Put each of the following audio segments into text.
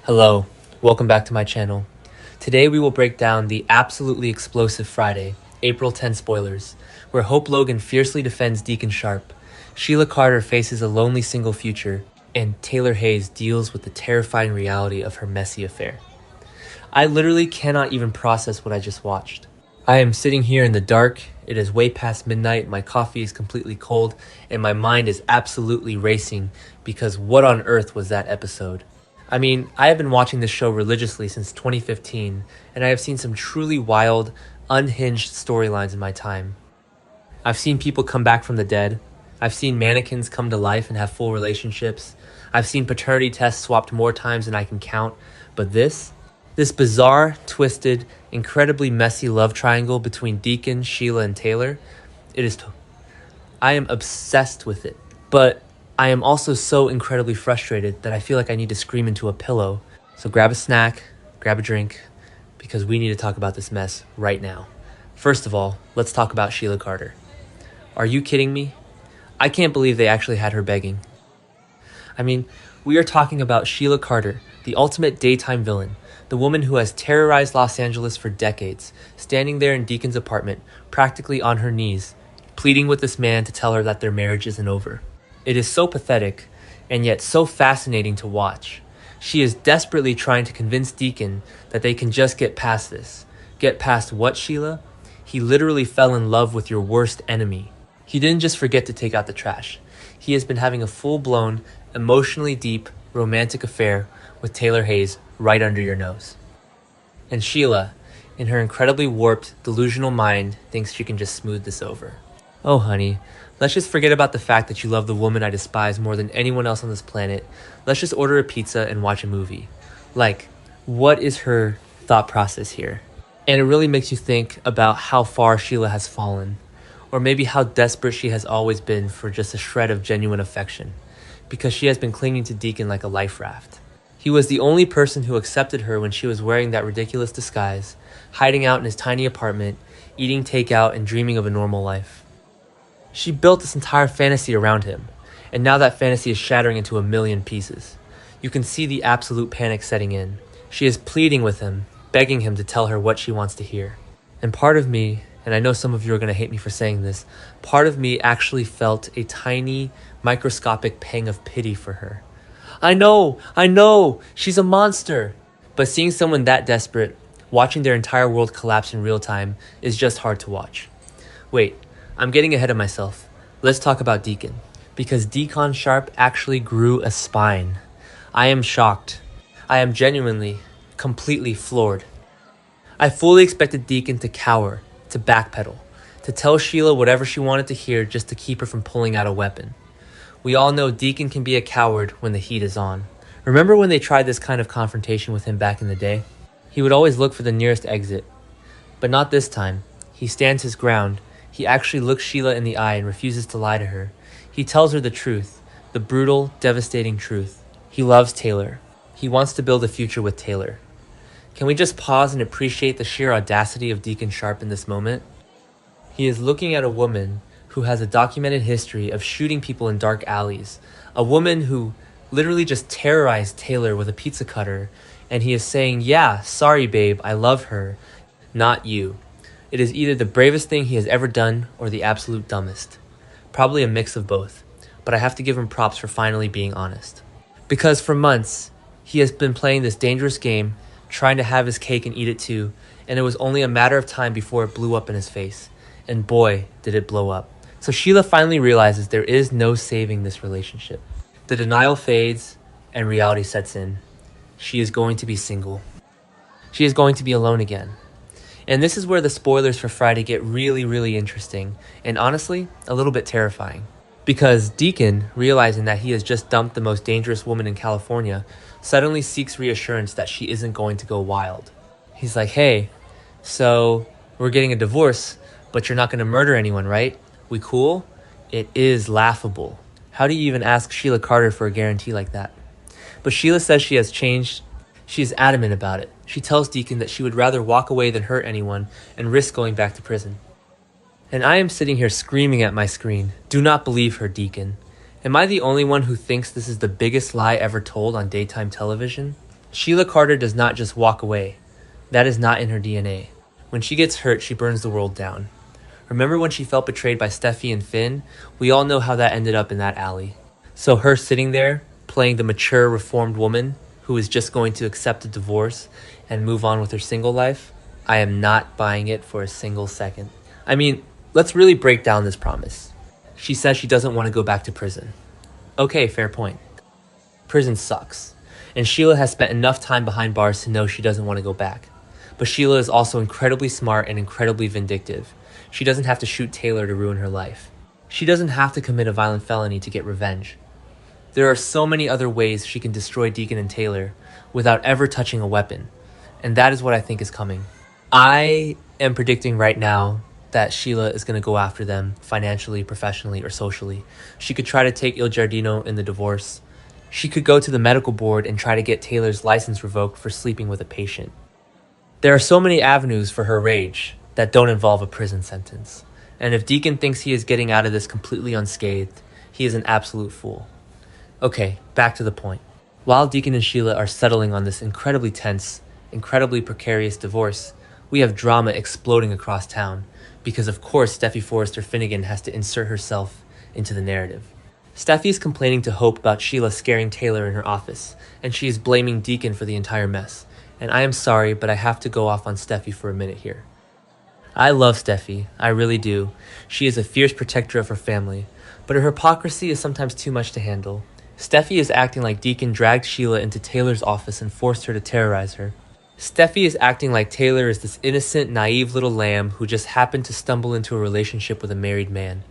Hello, welcome back to my channel. Today we will break down the absolutely explosive Friday, April 10 spoilers, where Hope Logan fiercely defends Deacon Sharp, Sheila Carter faces a lonely single future, and Taylor Hayes deals with the terrifying reality of her messy affair. I literally cannot even process what I just watched. I am sitting here in the dark, it is way past midnight, my coffee is completely cold, and my mind is absolutely racing because what on earth was that episode? I mean, I have been watching this show religiously since 2015, and I have seen some truly wild, unhinged storylines in my time. I've seen people come back from the dead. I've seen mannequins come to life and have full relationships. I've seen paternity tests swapped more times than I can count. But this bizarre, twisted, incredibly messy love triangle between Deacon, Sheila, and Taylor, I am obsessed with it. But I am also so incredibly frustrated that I feel like I need to scream into a pillow. So grab a snack, grab a drink, because we need to talk about this mess right now. First of all, let's talk about Sheila Carter. Are you kidding me? I can't believe they actually had her begging. I mean, we are talking about Sheila Carter, the ultimate daytime villain, the woman who has terrorized Los Angeles for decades, standing there in Deacon's apartment, practically on her knees, pleading with this man to tell her that their marriage isn't over. It is so pathetic, and yet so fascinating to watch. She is desperately trying to convince Deacon that they can just get past this. Get past what, Sheila? He literally fell in love with your worst enemy. He didn't just forget to take out the trash. He has been having a full-blown, emotionally deep, romantic affair with Taylor Hayes right under your nose. And Sheila, in her incredibly warped, delusional mind, thinks she can just smooth this over. Oh, honey, let's just forget about the fact that you love the woman I despise more than anyone else on this planet. Let's just order a pizza and watch a movie. Like, what is her thought process here? And it really makes you think about how far Sheila has fallen, or maybe how desperate she has always been for just a shred of genuine affection, because she has been clinging to Deacon like a life raft. He was the only person who accepted her when she was wearing that ridiculous disguise, hiding out in his tiny apartment, eating takeout and dreaming of a normal life. She built this entire fantasy around him, and now that fantasy is shattering into a million pieces. You can see the absolute panic setting in. She is pleading with him, begging him to tell her what she wants to hear. And part of me, and I know some of you are going to hate me for saying this, part of me actually felt a tiny, microscopic pang of pity for her. I know, she's a monster. But seeing someone that desperate, watching their entire world collapse in real time, is just hard to watch. Wait, I'm getting ahead of myself. Let's talk about Deacon. Because Deacon Sharp actually grew a spine. I am shocked. I am genuinely, completely floored. I fully expected Deacon to cower, to backpedal, to tell Sheila whatever she wanted to hear just to keep her from pulling out a weapon. We all know Deacon can be a coward when the heat is on. Remember when they tried this kind of confrontation with him back in the day? He would always look for the nearest exit. But not this time. He stands his ground. He actually looks Sheila in the eye and refuses to lie to her. He tells her the truth, the brutal, devastating truth. He loves Taylor. He wants to build a future with Taylor. Can we just pause and appreciate the sheer audacity of Deacon Sharp in this moment? He is looking at a woman who has a documented history of shooting people in dark alleys, a woman who literally just terrorized Taylor with a pizza cutter, and he is saying, yeah, sorry babe, I love her, not you. It is either the bravest thing he has ever done or the absolute dumbest. Probably a mix of both, but I have to give him props for finally being honest. Because for months, he has been playing this dangerous game, trying to have his cake and eat it too, and it was only a matter of time before it blew up in his face. And boy, did it blow up. So Sheila finally realizes there is no saving this relationship. The denial fades and reality sets in. She is going to be single. She is going to be alone again. And this is where the spoilers for Friday get really, really interesting, and honestly, a little bit terrifying. Because Deacon, realizing that he has just dumped the most dangerous woman in California, suddenly seeks reassurance that she isn't going to go wild. He's like, hey, so we're getting a divorce, but you're not going to murder anyone, right? We cool? It is laughable. How do you even ask Sheila Carter for a guarantee like that? But Sheila says she has changed. She is adamant about it. She tells Deacon that she would rather walk away than hurt anyone and risk going back to prison. And I am sitting here screaming at my screen, do not believe her, Deacon. Am I the only one who thinks this is the biggest lie ever told on daytime television? Sheila Carter does not just walk away. That is not in her DNA. When she gets hurt, she burns the world down. Remember when she felt betrayed by Steffi and Finn? We all know how that ended up in that alley. So her sitting there, playing the mature, reformed woman who is just going to accept a divorce and move on with her single life, I am not buying it for a single second. I mean, let's really break down this promise. She says she doesn't want to go back to prison. Okay, fair point. Prison sucks. And Sheila has spent enough time behind bars to know she doesn't want to go back. But Sheila is also incredibly smart and incredibly vindictive. She doesn't have to shoot Taylor to ruin her life. She doesn't have to commit a violent felony to get revenge. There are so many other ways she can destroy Deacon and Taylor without ever touching a weapon. And that is what I think is coming. I am predicting right now that Sheila is going to go after them financially, professionally, or socially. She could try to take Il Giardino in the divorce. She could go to the medical board and try to get Taylor's license revoked for sleeping with a patient. There are so many avenues for her rage that don't involve a prison sentence. And if Deacon thinks he is getting out of this completely unscathed, he is an absolute fool. Okay, back to the point. While Deacon and Sheila are settling on this incredibly tense, incredibly precarious divorce, we have drama exploding across town because of course Steffi Forrester Finnegan has to insert herself into the narrative. Steffi is complaining to Hope about Sheila scaring Taylor in her office, and she is blaming Deacon for the entire mess. And I am sorry, but I have to go off on Steffi for a minute here. I love Steffi, I really do. She is a fierce protector of her family, but her hypocrisy is sometimes too much to handle. Steffi is acting like Deacon dragged Sheila into Taylor's office and forced her to terrorize her. Steffi is acting like Taylor is this innocent, naive little lamb who just happened to stumble into a relationship with a married man.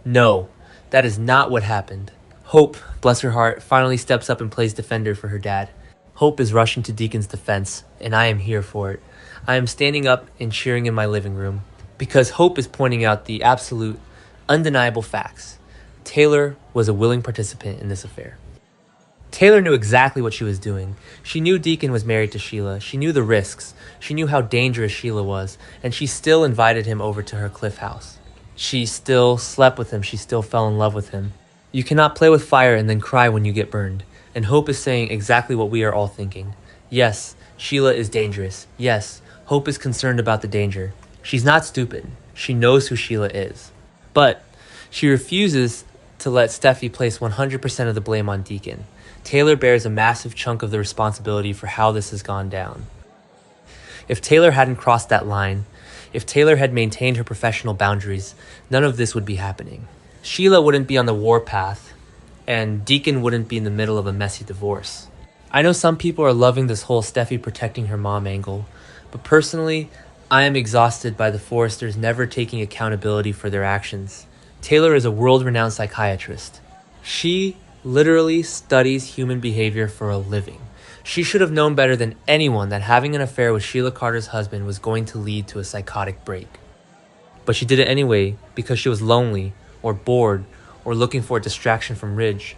No, that is not what happened. Hope, bless her heart, finally steps up and plays defender for her dad. Hope is rushing to Deacon's defense, and I am here for it. I am standing up and cheering in my living room because Hope is pointing out the absolute, undeniable facts. Taylor was a willing participant in this affair. Taylor knew exactly what she was doing. She knew Deacon was married to Sheila. She knew the risks. She knew how dangerous Sheila was, and she still invited him over to her cliff house. She still slept with him. She still fell in love with him. You cannot play with fire and then cry when you get burned. And Hope is saying exactly what we are all thinking. Yes, Sheila is dangerous. Yes, Hope is concerned about the danger. She's not stupid. She knows who Sheila is. But she refuses to let Steffi place 100% of the blame on Deacon. Taylor bears a massive chunk of the responsibility for how this has gone down. If Taylor hadn't crossed that line, if Taylor had maintained her professional boundaries, none of this would be happening. Sheila wouldn't be on the warpath, and Deacon wouldn't be in the middle of a messy divorce. I know some people are loving this whole Steffi protecting her mom angle, but personally, I am exhausted by the Forresters never taking accountability for their actions. Taylor is a world-renowned psychiatrist. She literally studies human behavior for a living. She should have known better than anyone that having an affair with Sheila Carter's husband was going to lead to a psychotic break. But she did it anyway because she was lonely, or bored, or looking for a distraction from Ridge.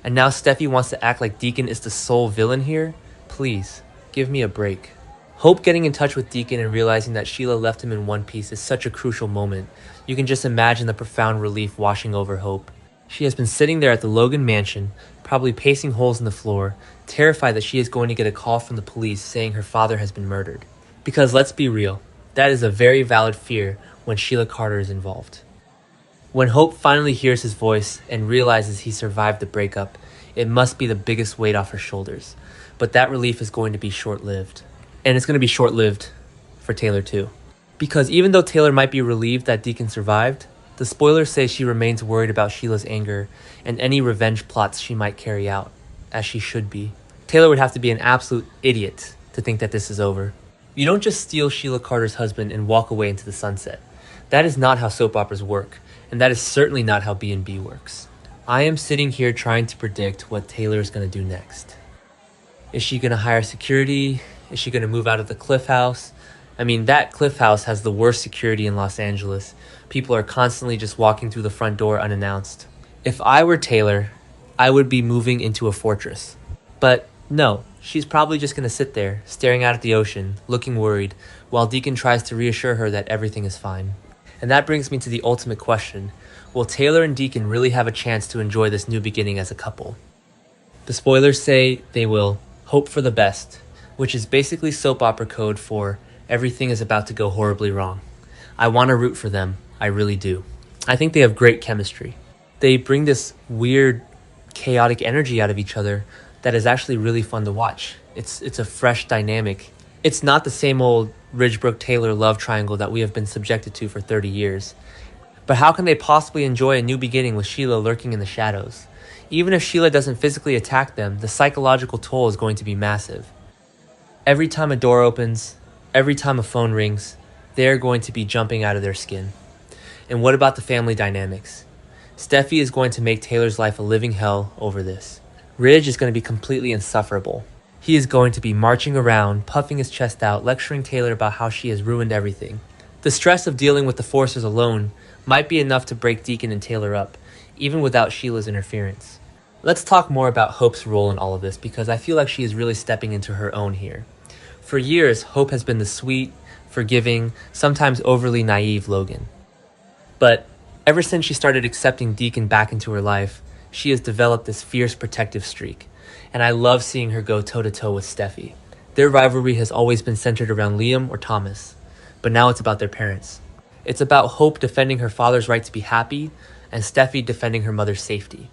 And now Steffi wants to act like Deacon is the sole villain here? Please, give me a break. Hope getting in touch with Deacon and realizing that Sheila left him in one piece is such a crucial moment. You can just imagine the profound relief washing over Hope. She has been sitting there at the Logan mansion, probably pacing holes in the floor, terrified that she is going to get a call from the police saying her father has been murdered. Because let's be real, that is a very valid fear when Sheila Carter is involved. When Hope finally hears his voice and realizes he survived the breakup, it must be the biggest weight off her shoulders. But that relief is going to be short-lived. And it's going to be short-lived for Taylor too. Because even though Taylor might be relieved that Deacon survived, the spoilers say she remains worried about Sheila's anger and any revenge plots she might carry out, as she should be. Taylor would have to be an absolute idiot to think that this is over. You don't just steal Sheila Carter's husband and walk away into the sunset. That is not how soap operas work, and that is certainly not how B&B works. I am sitting here trying to predict what Taylor is going to do next. Is she going to hire security? Is she going to move out of the Cliff House? I mean, that Cliff House has the worst security in Los Angeles. People are constantly just walking through the front door unannounced. If I were Taylor, I would be moving into a fortress. But no, she's probably just going to sit there, staring out at the ocean, looking worried, while Deacon tries to reassure her that everything is fine. And that brings me to the ultimate question. Will Taylor and Deacon really have a chance to enjoy this new beginning as a couple? The spoilers say they will hope for the best, which is basically soap opera code for everything is about to go horribly wrong. I want to root for them. I really do. I think they have great chemistry. They bring this weird, chaotic energy out of each other that is actually really fun to watch. It's a fresh dynamic. It's not the same old Ridgebrook-Taylor love triangle that we have been subjected to for 30 years. But how can they possibly enjoy a new beginning with Sheila lurking in the shadows? Even if Sheila doesn't physically attack them, the psychological toll is going to be massive. Every time a door opens, every time a phone rings, they're going to be jumping out of their skin. And what about the family dynamics? Steffi is going to make Taylor's life a living hell over this. Ridge is going to be completely insufferable. He is going to be marching around, puffing his chest out, lecturing Taylor about how she has ruined everything. The stress of dealing with the forces alone might be enough to break Deacon and Taylor up, even without Sheila's interference. Let's talk more about Hope's role in all of this, because I feel like she is really stepping into her own here. For years, Hope has been the sweet, forgiving, sometimes overly naive Logan. But ever since she started accepting Deacon back into her life, she has developed this fierce protective streak, and I love seeing her go toe-to-toe with Steffi. Their rivalry has always been centered around Liam or Thomas, but now it's about their parents. It's about Hope defending her father's right to be happy, and Steffi defending her mother's safety.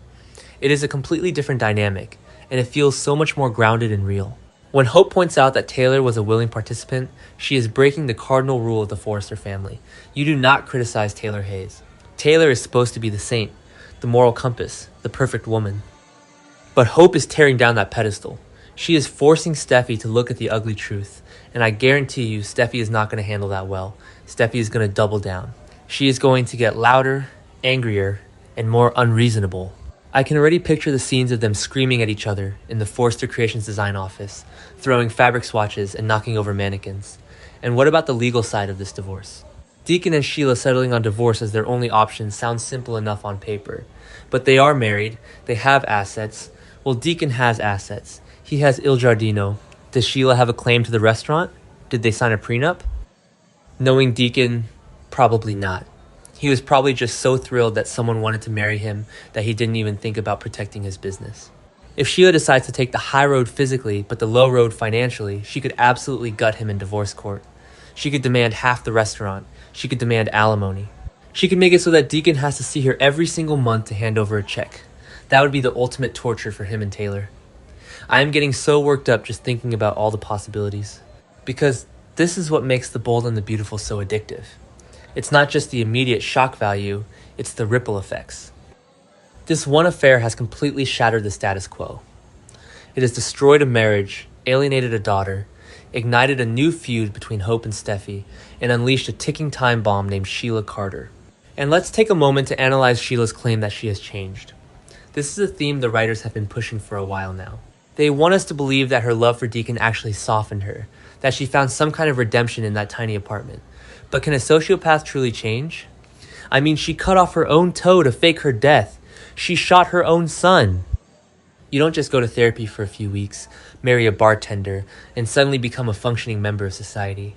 It is a completely different dynamic, and it feels so much more grounded and real. When Hope points out that Taylor was a willing participant, she is breaking the cardinal rule of the Forrester family. You do not criticize Taylor Hayes. Taylor is supposed to be the saint, the moral compass, the perfect woman. But Hope is tearing down that pedestal. She is forcing Steffi to look at the ugly truth, and I guarantee you Steffi is not going to handle that well. Steffi is going to double down. She is going to get louder, angrier, and more unreasonable. I can already picture the scenes of them screaming at each other in the Forrester Creations design office, throwing fabric swatches and knocking over mannequins. And what about the legal side of this divorce? Deacon and Sheila settling on divorce as their only option sounds simple enough on paper. But they are married, they have assets. Well, Deacon has assets. He has Il Giardino. Does Sheila have a claim to the restaurant? Did they sign a prenup? Knowing Deacon, probably not. He was probably just so thrilled that someone wanted to marry him that he didn't even think about protecting his business. If Sheila decides to take the high road physically but the low road financially, she could absolutely gut him in divorce court. She could demand half the restaurant. She could demand alimony. She could make it so that Deacon has to see her every single month to hand over a check. That would be the ultimate torture for him and Taylor. I am getting so worked up just thinking about all the possibilities. Because this is what makes The Bold and the Beautiful so addictive. It's not just the immediate shock value, it's the ripple effects. This one affair has completely shattered the status quo. It has destroyed a marriage, alienated a daughter, ignited a new feud between Hope and Steffi, and unleashed a ticking time bomb named Sheila Carter. And let's take a moment to analyze Sheila's claim that she has changed. This is a theme the writers have been pushing for a while now. They want us to believe that her love for Deacon actually softened her, that she found some kind of redemption in that tiny apartment. But can a sociopath truly change? I mean, she cut off her own toe to fake her death. She shot her own son. You don't just go to therapy for a few weeks, marry a bartender, and suddenly become a functioning member of society.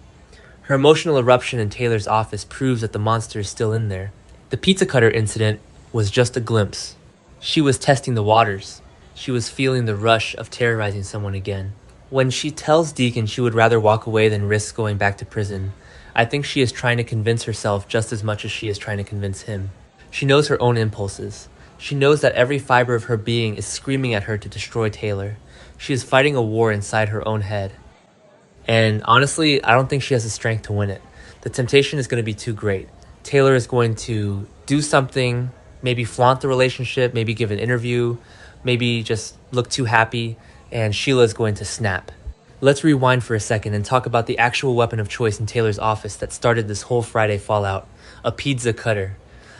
Her emotional eruption in Taylor's office proves that the monster is still in there. The pizza cutter incident was just a glimpse. She was testing the waters. She was feeling the rush of terrorizing someone again. When she tells Deacon she would rather walk away than risk going back to prison, I think she is trying to convince herself just as much as she is trying to convince him. She knows her own impulses. She knows that every fiber of her being is screaming at her to destroy Taylor. She is fighting a war inside her own head. And honestly, I don't think she has the strength to win it. The temptation is going to be too great. Taylor is going to do something, maybe flaunt the relationship, maybe give an interview, maybe just look too happy, and Sheila is going to snap. Let's rewind for a second and talk about the actual weapon of choice in Taylor's office that started this whole Friday fallout, a pizza cutter.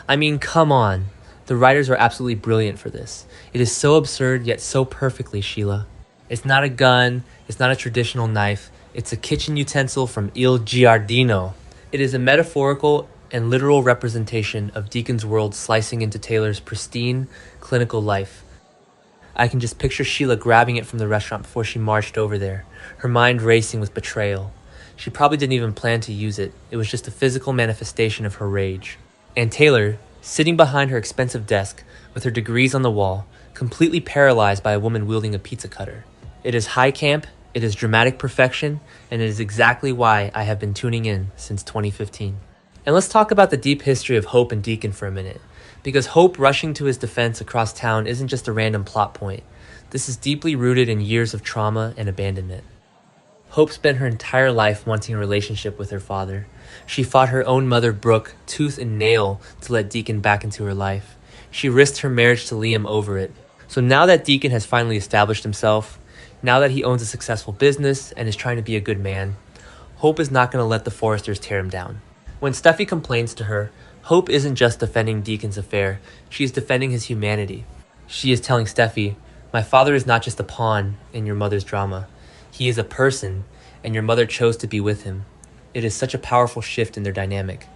I mean, come on. The writers are absolutely brilliant for this. It is so absurd, yet so perfectly Sheila. It's not a gun, it's not a traditional knife, it's a kitchen utensil from Il Giardino. It is a metaphorical and literal representation of Deacon's world slicing into Taylor's pristine, clinical life. I can just picture Sheila grabbing it from the restaurant before she marched over there, her mind racing with betrayal. She probably didn't even plan to use it. It was just a physical manifestation of her rage. And Taylor, sitting behind her expensive desk with her degrees on the wall, completely paralyzed by a woman wielding a pizza cutter. It is high camp, It is dramatic perfection, and it is exactly why I have been tuning in since 2015. And let's talk about the deep history of Hope and Deacon for a minute, because Hope rushing to his defense across town isn't just a random plot point. This is deeply rooted in years of trauma and abandonment. Hope spent her entire life wanting a relationship with her father. She fought her own mother, Brooke, tooth and nail to let Deacon back into her life. She risked her marriage to Liam over it. So now that Deacon has finally established himself, now that he owns a successful business and is trying to be a good man, Hope is not going to let the Forresters tear him down. When Steffi complains to her, Hope isn't just defending Deacon's affair, she is defending his humanity. She is telling Steffi, "My father is not just a pawn in your mother's drama. He is a person, and your mother chose to be with him." It is such a powerful shift in their dynamic.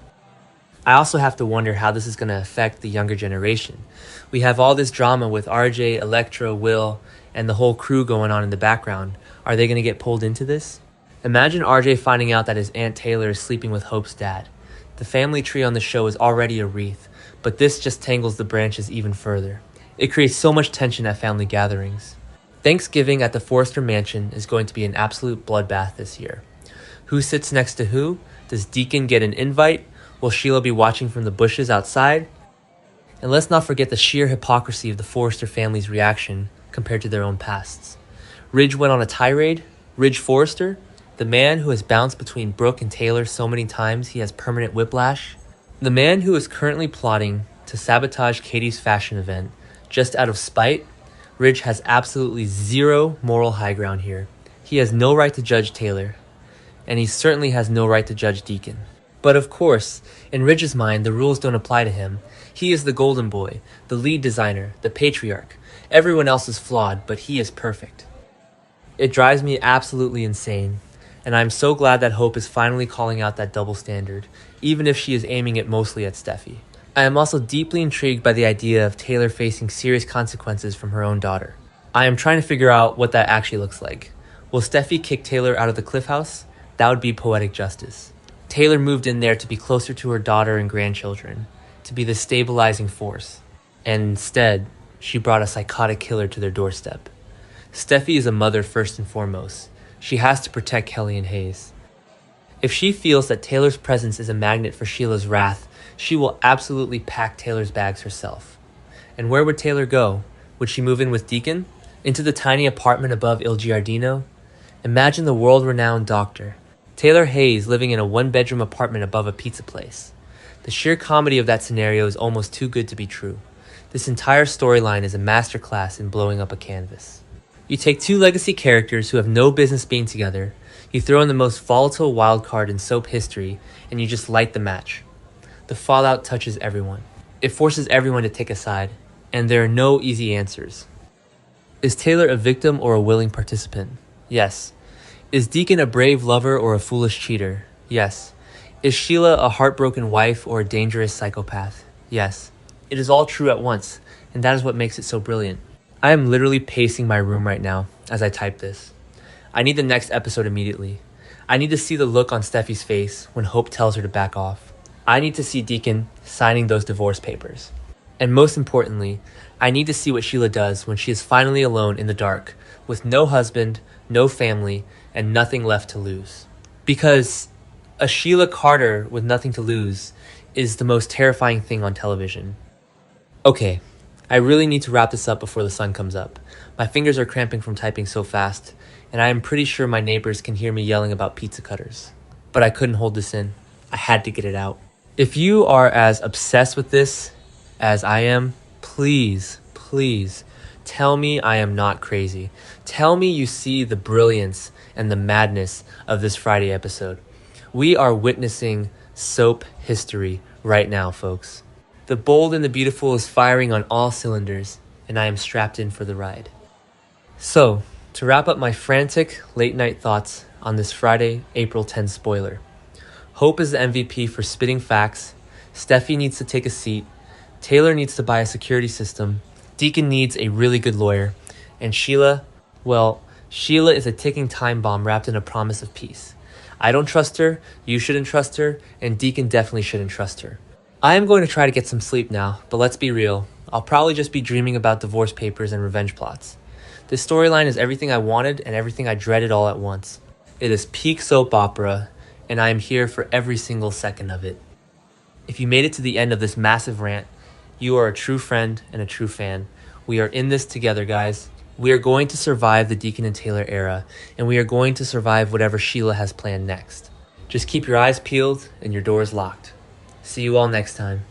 I also have to wonder how this is going to affect the younger generation. We have all this drama with RJ, Electra, Will, and the whole crew going on in the background. Are they going to get pulled into this? Imagine RJ finding out that his Aunt Taylor is sleeping with Hope's dad. The family tree on the show is already a wreath, but this just tangles the branches even further. It creates so much tension at family gatherings. Thanksgiving at the Forrester Mansion is going to be an absolute bloodbath this year. Who sits next to who? Does Deacon get an invite? Will Sheila be watching from the bushes outside? And let's not forget the sheer hypocrisy of the Forrester family's reaction compared to their own pasts. Ridge went on a tirade. Ridge Forrester, the man who has bounced between Brooke and Taylor so many times he has permanent whiplash. The man who is currently plotting to sabotage Katie's fashion event just out of spite. Ridge has absolutely zero moral high ground here. He has no right to judge Taylor, and he certainly has no right to judge Deacon. But of course, in Ridge's mind, the rules don't apply to him. He is the golden boy, the lead designer, the patriarch. Everyone else is flawed, but he is perfect. It drives me absolutely insane, and I'm so glad that Hope is finally calling out that double standard, even if she is aiming it mostly at Steffi. I am also deeply intrigued by the idea of Taylor facing serious consequences from her own daughter. I am trying to figure out what that actually looks like. Will Steffi kick Taylor out of the Cliff House? That would be poetic justice. Taylor moved in there to be closer to her daughter and grandchildren, to be the stabilizing force. And instead, she brought a psychotic killer to their doorstep. Steffi is a mother first and foremost. She has to protect Kelly and Hayes. If she feels that Taylor's presence is a magnet for Sheila's wrath, she will absolutely pack Taylor's bags herself. And where would Taylor go? Would she move in with Deacon? Into the tiny apartment above Il Giardino? Imagine the world-renowned doctor, Taylor Hayes, living in a one-bedroom apartment above a pizza place. The sheer comedy of that scenario is almost too good to be true. This entire storyline is a masterclass in blowing up a canvas. You take two legacy characters who have no business being together, you throw in the most volatile wild card in soap history, and you just light the match. The fallout touches everyone. It forces everyone to take a side, and there are no easy answers. Is Taylor a victim or a willing participant? Yes. Is Deacon a brave lover or a foolish cheater? Yes. Is Sheila a heartbroken wife or a dangerous psychopath? Yes. It is all true at once, and that is what makes it so brilliant. I am literally pacing my room right now as I type this. I need the next episode immediately. I need to see the look on Steffi's face when Hope tells her to back off. I need to see Deacon signing those divorce papers. And most importantly, I need to see what Sheila does when she is finally alone in the dark, with no husband, no family, and nothing left to lose. Because a Sheila Carter with nothing to lose is the most terrifying thing on television. Okay, I really need to wrap this up before the sun comes up. My fingers are cramping from typing so fast, and I am pretty sure my neighbors can hear me yelling about pizza cutters. But I couldn't hold this in. I had to get it out. If you are as obsessed with this as I am, please tell me I am not crazy. Tell me you see the brilliance and the madness of this Friday episode. We are witnessing soap history right now, folks. The bold and the beautiful is firing on all cylinders, and I am strapped in for the ride. So, to wrap up my frantic late night thoughts on this Friday, April 10th spoiler. Hope is the MVP for spitting facts. Steffi needs to take a seat. Taylor needs to buy a security system. Deacon needs a really good lawyer. And Sheila, well, Sheila is a ticking time bomb wrapped in a promise of peace. I don't trust her, you shouldn't trust her, and Deacon definitely shouldn't trust her. I am going to try to get some sleep now, but let's be real. I'll probably just be dreaming about divorce papers and revenge plots. This storyline is everything I wanted and everything I dreaded all at once. It is peak soap opera, and I am here for every single second of it. If you made it to the end of this massive rant, you are a true friend and a true fan. We are in this together, guys. We are going to survive the Deacon and Taylor era, and we are going to survive whatever Sheila has planned next. Just keep your eyes peeled and your doors locked. See you all next time.